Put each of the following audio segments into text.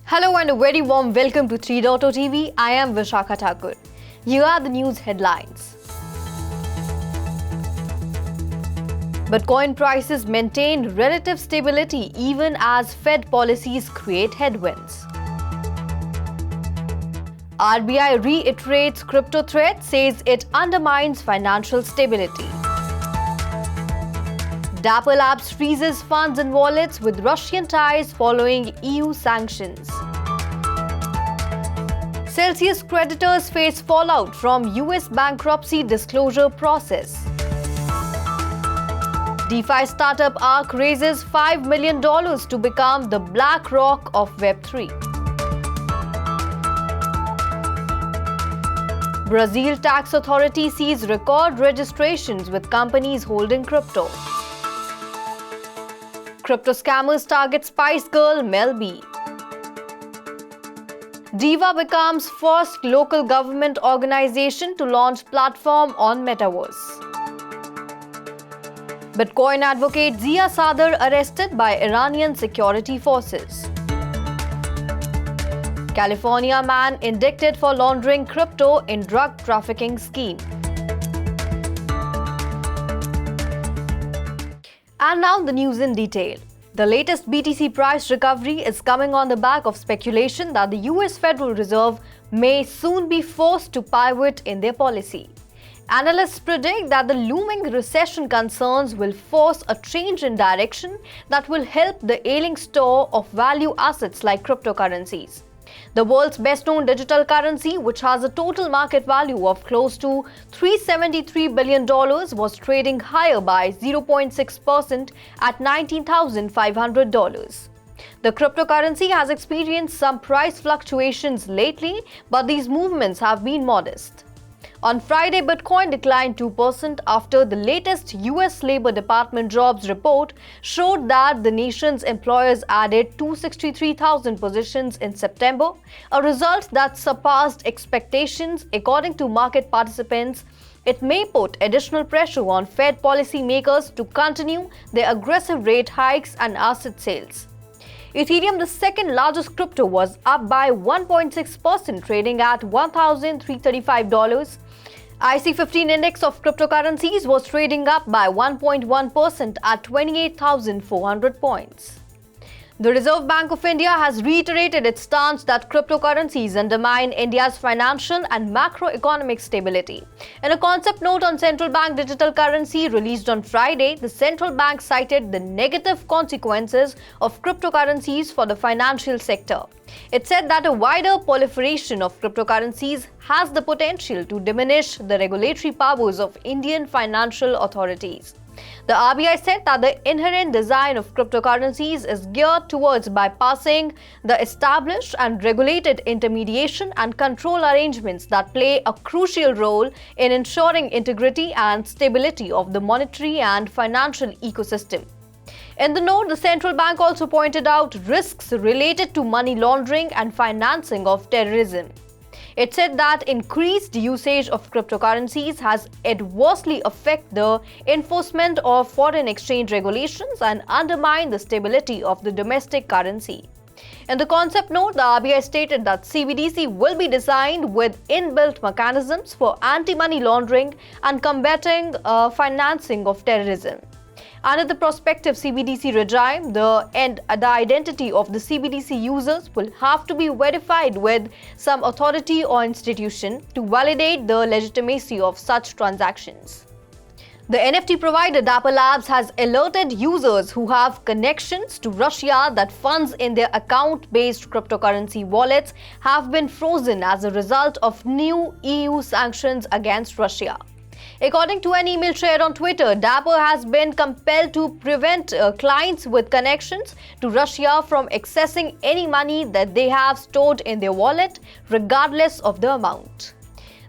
Hello and a very warm welcome to 3.0 TV. I am Vishakha Thakur. Here are the news headlines. Bitcoin prices maintain relative stability even as Fed policies create headwinds. RBI reiterates crypto threat, says it undermines financial stability. Dapper Labs freezes funds and wallets with Russian ties following EU sanctions. Celsius creditors face fallout from US bankruptcy disclosure process. DeFi startup ARK raises $5 million to become the BlackRock of Web3. Brazil tax authority sees record registrations with companies holding crypto. Crypto scammers target Spice Girl Mel B. Diva becomes first local government organization to launch platform on Metaverse. Bitcoin advocate Zia Sadr arrested by Iranian security forces. California man indicted for laundering crypto in drug trafficking scheme. And now the news in detail. The latest BTC price recovery is coming on the back of speculation that the US Federal Reserve may soon be forced to pivot in their policy. Analysts predict that the looming recession concerns will force a change in direction that will help the ailing store of value assets like cryptocurrencies. The world's best-known digital currency, which has a total market value of close to $373 billion, was trading higher by 0.6% at $19,500. The cryptocurrency has experienced some price fluctuations lately, but these movements have been modest. On Friday, Bitcoin declined 2% after the latest US Labor Department jobs report showed that the nation's employers added 263,000 positions in September, a result that surpassed expectations. According to market participants, it may put additional pressure on Fed policymakers to continue their aggressive rate hikes and asset sales. Ethereum, the second largest crypto, was up by 1.6%, trading at $1,335. IC15 index of cryptocurrencies was trading up by 1.1% at 28,400 points. The Reserve Bank of India has reiterated its stance that cryptocurrencies undermine India's financial and macroeconomic stability. In a concept note on central bank digital currency released on Friday, the central bank cited the negative consequences of cryptocurrencies for the financial sector. It said that a wider proliferation of cryptocurrencies has the potential to diminish the regulatory powers of Indian financial authorities. The RBI said that the inherent design of cryptocurrencies is geared towards bypassing the established and regulated intermediation and control arrangements that play a crucial role in ensuring integrity and stability of the monetary and financial ecosystem. In the note, the central bank also pointed out risks related to money laundering and financing of terrorism. It said that increased usage of cryptocurrencies has adversely affected the enforcement of foreign exchange regulations and undermined the stability of the domestic currency. In the concept note, the RBI stated that CBDC will be designed with inbuilt mechanisms for anti-money laundering and combating financing of terrorism. Under the prospective CBDC regime, the identity of the CBDC users will have to be verified with some authority or institution to validate the legitimacy of such transactions. The NFT provider Dapper Labs has alerted users who have connections to Russia that funds in their account-based cryptocurrency wallets have been frozen as a result of new EU sanctions against Russia. According to an email shared on Twitter, Dapper has been compelled to prevent clients with connections to Russia from accessing any money that they have stored in their wallet, regardless of the amount.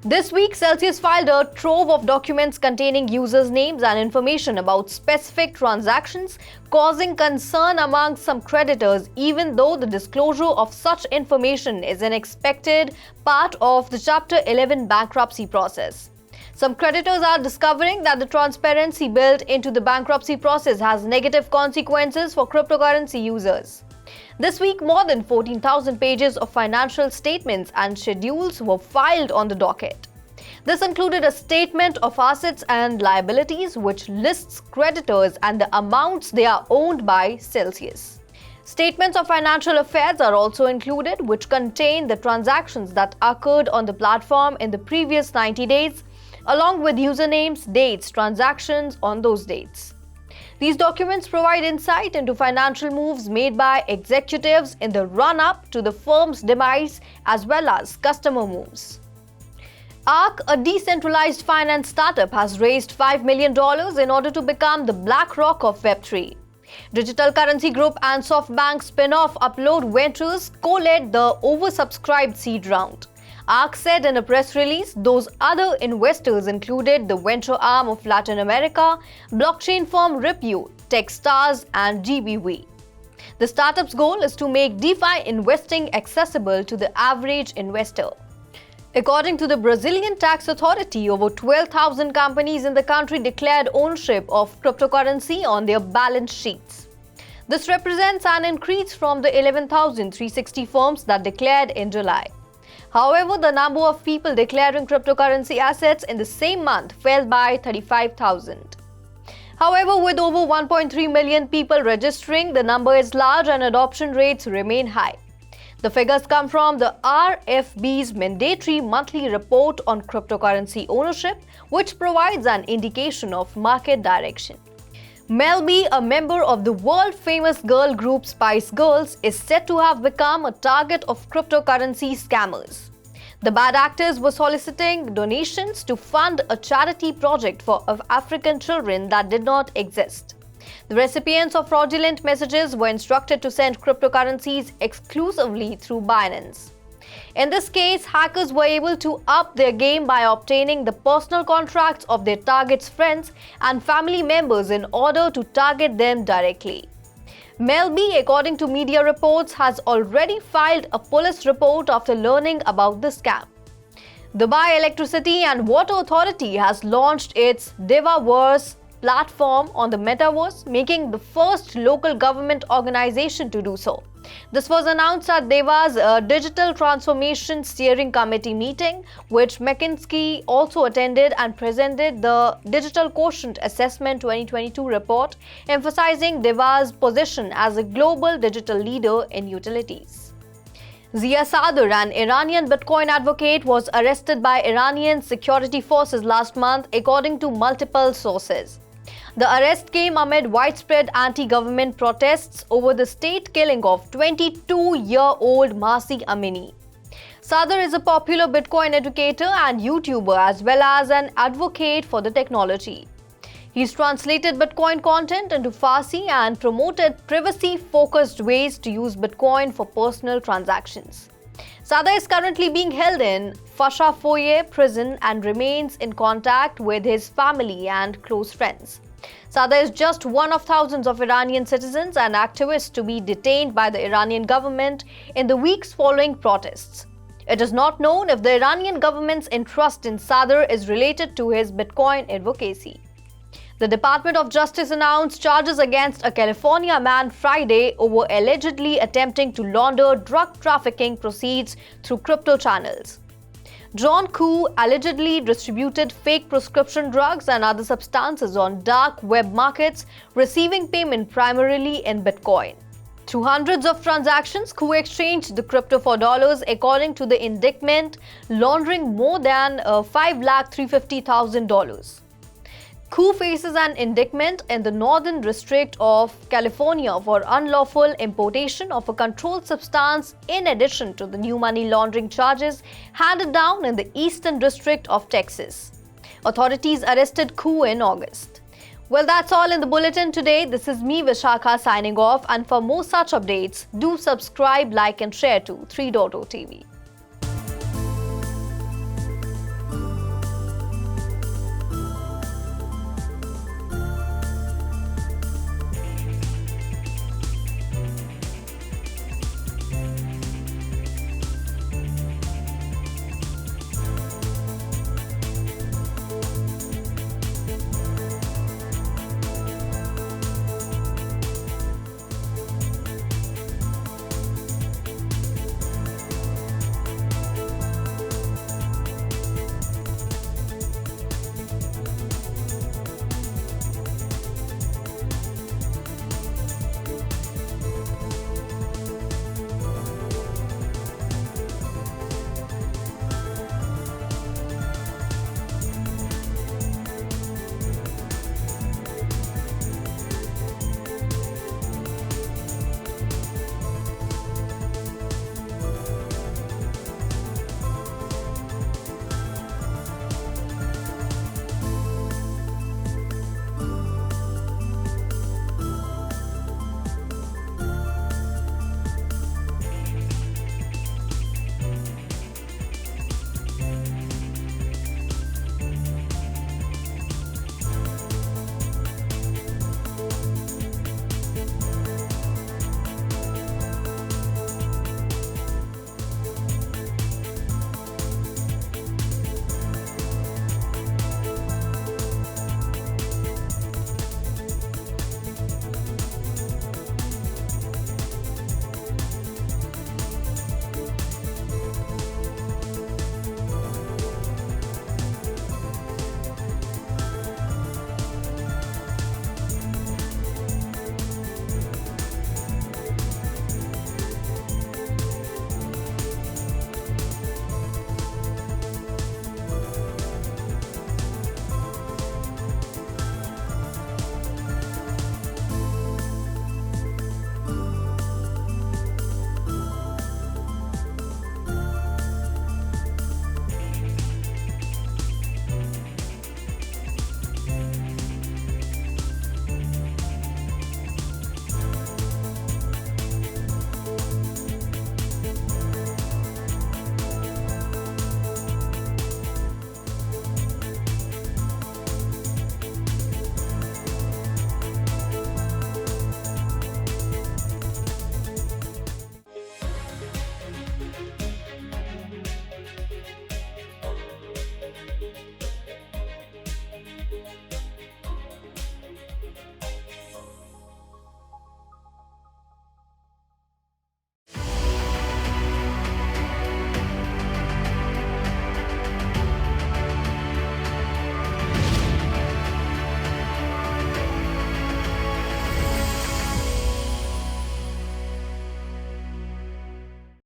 This week, Celsius filed a trove of documents containing users' names and information about specific transactions, causing concern among some creditors, even though the disclosure of such information is an expected part of the Chapter 11 bankruptcy process. Some creditors are discovering that the transparency built into the bankruptcy process has negative consequences for cryptocurrency users. This week, more than 14,000 pages of financial statements and schedules were filed on the docket. This included a statement of assets and liabilities which lists creditors and the amounts they are owned by Celsius. Statements of financial affairs are also included, which contain the transactions that occurred on the platform in the previous 90 days, along with usernames, dates, transactions on those dates. These documents provide insight into financial moves made by executives in the run-up to the firm's demise, as well as customer moves. ARK, a decentralized finance startup, has raised $5 million in order to become the BlackRock of Web3. Digital currency group and SoftBank spin-off Upload Ventures co-led the oversubscribed seed round. ARK said in a press release those other investors included the venture arm of Latin America, blockchain firm Ripple, Techstars, and GBV. The startup's goal is to make DeFi investing accessible to the average investor. According to the Brazilian tax authority, over 12,000 companies in the country declared ownership of cryptocurrency on their balance sheets. This represents an increase from the 11,360 firms that declared in July. However, the number of people declaring cryptocurrency assets in the same month fell by 35,000. However, with over 1.3 million people registering, the number is large and adoption rates remain high. The figures come from the RFB's mandatory monthly report on cryptocurrency ownership, which provides an indication of market direction. Mel B, a member of the world-famous girl group Spice Girls, is said to have become a target of cryptocurrency scammers. The bad actors were soliciting donations to fund a charity project for African children that did not exist. The recipients of fraudulent messages were instructed to send cryptocurrencies exclusively through Binance. In this case, hackers were able to up their game by obtaining the personal contracts of their targets' friends and family members in order to target them directly. Mel B, according to media reports, has already filed a police report after learning about the scam. The Dubai Electricity and Water Authority has launched its Devaverse platform on the Metaverse, making the first local government organization to do so. This was announced at Deva's Digital Transformation Steering Committee meeting, which McKinsey also attended and presented the Digital Quotient Assessment 2022 report, emphasizing Deva's position as a global digital leader in utilities. Zia Sadr, an Iranian Bitcoin advocate, was arrested by Iranian security forces last month, according to multiple sources. The arrest came amid widespread anti-government protests over the state killing of 22-year-old Mahsa Amini. Sadr is a popular Bitcoin educator and YouTuber, as well as an advocate for the technology. He's translated Bitcoin content into Farsi and promoted privacy-focused ways to use Bitcoin for personal transactions. Sadr is currently being held in Fashafoye prison and remains in contact with his family and close friends. Sadr is just one of thousands of Iranian citizens and activists to be detained by the Iranian government in the weeks following protests. It is not known if the Iranian government's interest in Sadr is related to his Bitcoin advocacy. The Department of Justice announced charges against a California man Friday over allegedly attempting to launder drug trafficking proceeds through crypto channels. John Koo allegedly distributed fake prescription drugs and other substances on dark web markets, receiving payment primarily in Bitcoin. Through hundreds of transactions, Koo exchanged the crypto for dollars, according to the indictment, laundering more than $5,350,000. Koo faces an indictment in the Northern District of California for unlawful importation of a controlled substance, in addition to the new money laundering charges handed down in the Eastern District of Texas. Authorities arrested Koo in August. Well, that's all in the bulletin today. This is me, Vishakha, signing off, and for more such updates, do subscribe, like and share to 3.0 TV.